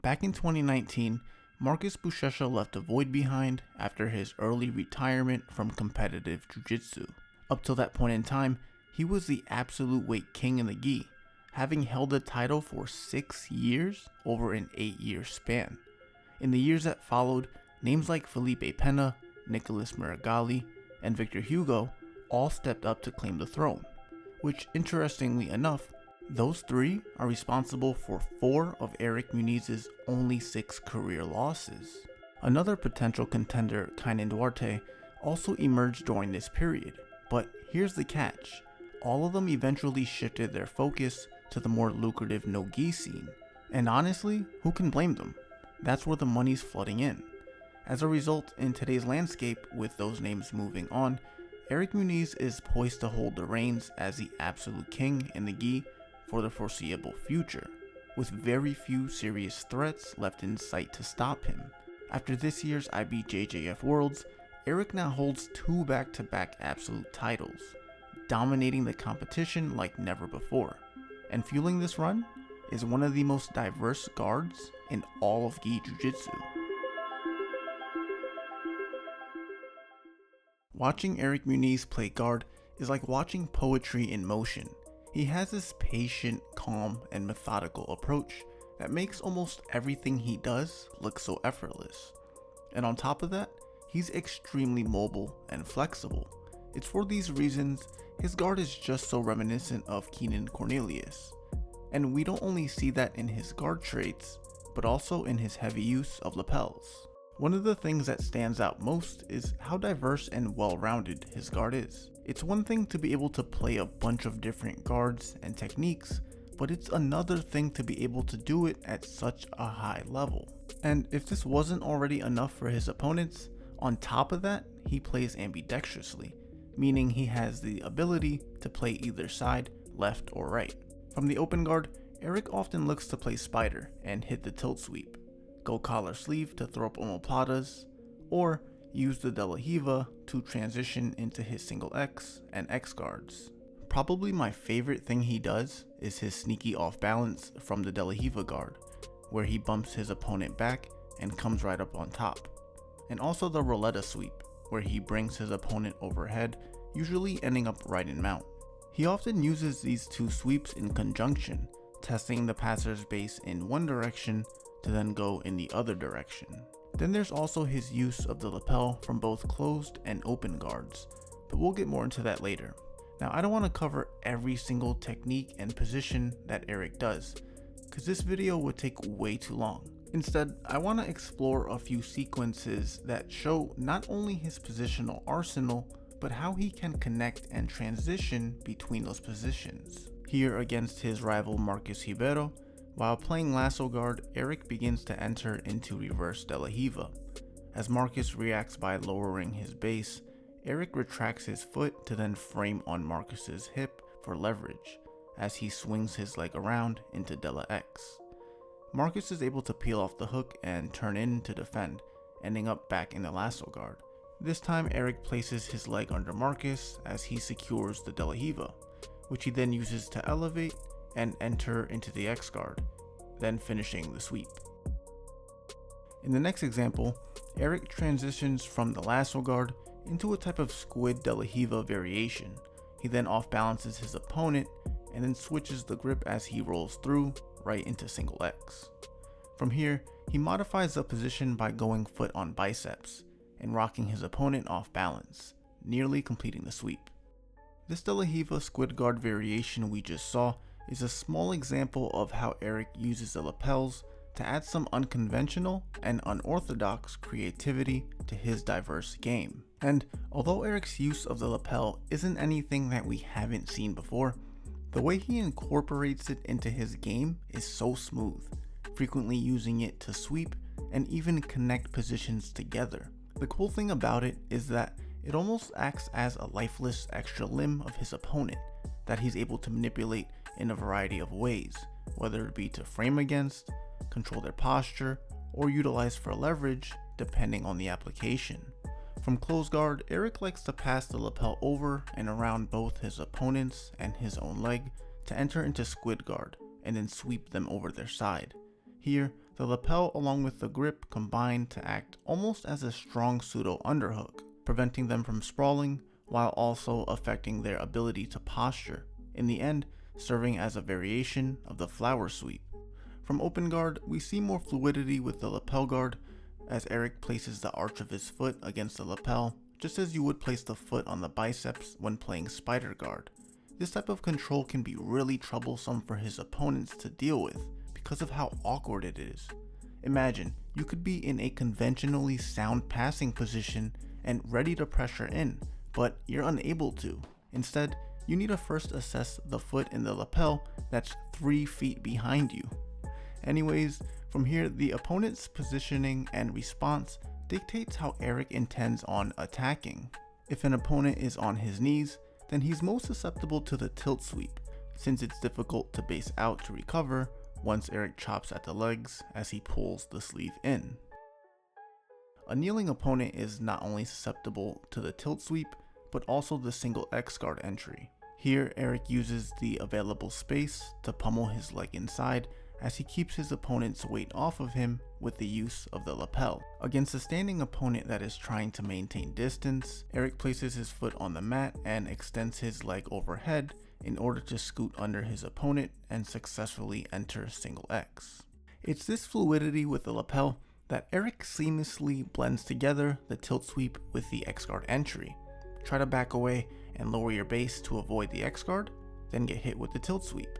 Back in 2019, Marcus Buchecha left a void behind after his early retirement from competitive jiu-jitsu. Up till that point in time, he was the absolute weight king in the gi, having held the title for 6 years over an 8-year span. In the years that followed, names like Felipe Pena, Nicholas Muragali, and Victor Hugo all stepped up to claim the throne, which interestingly enough, those three are responsible for 4 of Erich Munis's only 6 career losses. Another potential contender, Kaynan Duarte, also emerged during this period, but here's the catch. All of them eventually shifted their focus to the more lucrative no-gi scene, and honestly, who can blame them? That's where the money's flooding in. As a result, in today's landscape, with those names moving on, Erich Munis is poised to hold the reins as the absolute king in the gi for the foreseeable future, with very few serious threats left in sight to stop him. After this year's IBJJF Worlds, Erich now holds 2 back-to-back absolute titles, dominating the competition like never before, and fueling this run is one of the most diverse guards in all of gi jiu-jitsu. Watching Erich Munis play guard is like watching poetry in motion. He has this patient, calm, and methodical approach that makes almost everything he does look so effortless. And on top of that, he's extremely mobile and flexible. It's for these reasons his guard is just so reminiscent of Keenan Cornelius. And we don't only see that in his guard traits, but also in his heavy use of lapels. One of the things that stands out most is how diverse and well-rounded his guard is. It's one thing to be able to play a bunch of different guards and techniques, but it's another thing to be able to do it at such a high level. And if this wasn't already enough for his opponents, on top of that, he plays ambidextrously, meaning he has the ability to play either side, left or right. From the open guard, Erich often looks to play spider and hit the tilt sweep, go collar sleeve to throw up omoplatas, or use the de la riva to transition into his single X and X guards. Probably my favorite thing he does is his sneaky off balance from the de la riva guard, where he bumps his opponent back and comes right up on top. And also the roulette sweep, where he brings his opponent overhead, usually ending up right in mount. He often uses these 2 sweeps in conjunction, testing the passer's base in one direction to then go in the other direction. Then there's also his use of the lapel from both closed and open guards, but we'll get more into that later. Now I don't want to cover every single technique and position that Erich does, because this video would take way too long. Instead, I want to explore a few sequences that show not only his positional arsenal, but how he can connect and transition between those positions. Here against his rival Marcus Ribeiro, while playing lasso guard, Erich begins to enter into reverse de la riva. As Marcus reacts by lowering his base, Erich retracts his foot to then frame on Marcus's hip for leverage, as he swings his leg around into de la X. Marcus is able to peel off the hook and turn in to defend, ending up back in the lasso guard. This time Erich places his leg under Marcus as he secures the de la riva, which he then uses to elevate and enter into the X guard, then finishing the sweep. In the next example, Erich transitions from the lasso guard into a type of squid de la riva variation. He then off balances his opponent and then switches the grip as he rolls through right into single X. From here, he modifies the position by going foot on biceps and rocking his opponent off balance, nearly completing the sweep. This de la riva squid guard variation we just saw is a small example of how Erich uses the lapels to add some unconventional and unorthodox creativity to his diverse game. And although Erich's use of the lapel isn't anything that we haven't seen before, the way he incorporates it into his game is so smooth, frequently using it to sweep and even connect positions together. The cool thing about it is that it almost acts as a lifeless extra limb of his opponent that he's able to manipulate in a variety of ways, whether it be to frame against, control their posture, or utilize for leverage depending on the application. From close guard, Erich likes to pass the lapel over and around both his opponents and his own leg to enter into squid guard and then sweep them over their side. Here, The lapel along with the grip combine to act almost as a strong pseudo underhook, preventing them from sprawling while also affecting their ability to posture, in the end serving as a variation of the flower sweep. From open guard, we see more fluidity with the lapel guard as Erich places the arch of his foot against the lapel, just as you would place the foot on the biceps when playing spider guard. This type of control can be really troublesome for his opponents to deal with because of how awkward it is. Imagine, you could be in a conventionally sound passing position and ready to pressure in, but you're unable to. Instead, you need to first assess the foot in the lapel that's 3 feet behind you. Anyways, from here, the opponent's positioning and response dictates how Erich intends on attacking. If an opponent is on his knees, then he's most susceptible to the tilt sweep, since it's difficult to base out to recover once Erich chops at the legs as he pulls the sleeve in. A kneeling opponent is not only susceptible to the tilt sweep, but also the single X guard entry. Here, Erich uses the available space to pummel his leg inside as he keeps his opponent's weight off of him with the use of the lapel. Against a standing opponent that is trying to maintain distance, Erich places his foot on the mat and extends his leg overhead in order to scoot under his opponent and successfully enter single X. It's this fluidity with the lapel that Erich seamlessly blends together the tilt sweep with the X guard entry. Try to back away and lower your base to avoid the X guard, then get hit with the tilt sweep.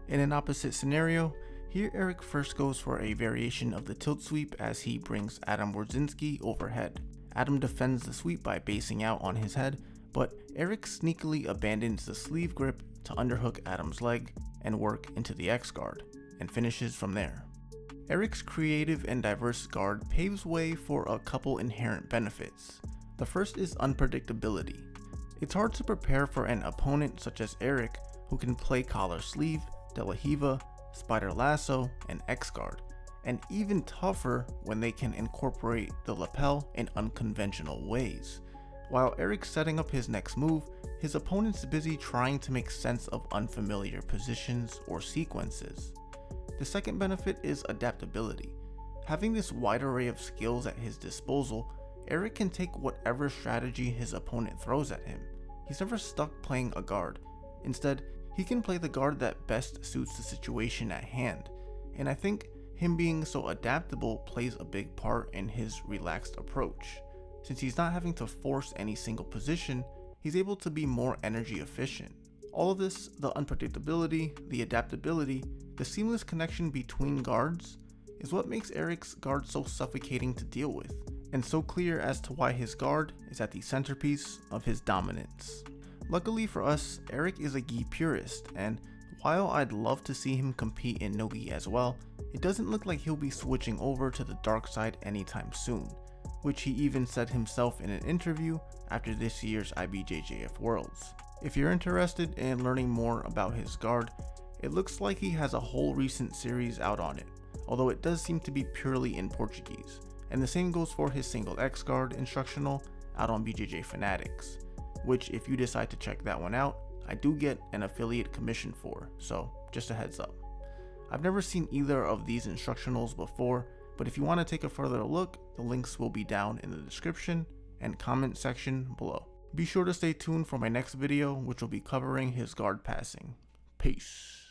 In an opposite scenario, here Erich first goes for a variation of the tilt sweep as he brings Adam Wardzinski overhead. Adam defends the sweep by basing out on his head, but Erich sneakily abandons the sleeve grip to underhook Adam's leg and work into the X guard, and finishes from there. Erich's creative and diverse guard paves way for a couple inherent benefits. The first is unpredictability. It's hard to prepare for an opponent such as Erich, who can play collar sleeve, de la riva, spider lasso, and X guard, and even tougher when they can incorporate the lapel in unconventional ways. While Erich's setting up his next move, his opponent's busy trying to make sense of unfamiliar positions or sequences. The second benefit is adaptability. Having this wide array of skills at his disposal, Erich can take whatever strategy his opponent throws at him. He's never stuck playing a guard. Instead, he can play the guard that best suits the situation at hand, and I think him being so adaptable plays a big part in his relaxed approach. Since he's not having to force any single position, he's able to be more energy efficient. All of this, the unpredictability, the adaptability, the seamless connection between guards, is what makes Erich's guard so suffocating to deal with, and so clear as to why his guard is at the centerpiece of his dominance. Luckily for us, Erich is a gi purist, and while I'd love to see him compete in no gi as well, it doesn't look like he'll be switching over to the dark side anytime soon, which he even said himself in an interview after this year's IBJJF Worlds. If you're interested in learning more about his guard, it looks like he has a whole recent series out on it, although it does seem to be purely in Portuguese, and the same goes for his single X guard instructional out on BJJ Fanatics, which if you decide to check that one out, I do get an affiliate commission for, so just a heads up. I've never seen either of these instructionals before, but if you want to take a further look, the links will be down in the description and comment section below. Be sure to stay tuned for my next video, which will be covering his guard passing. Peace.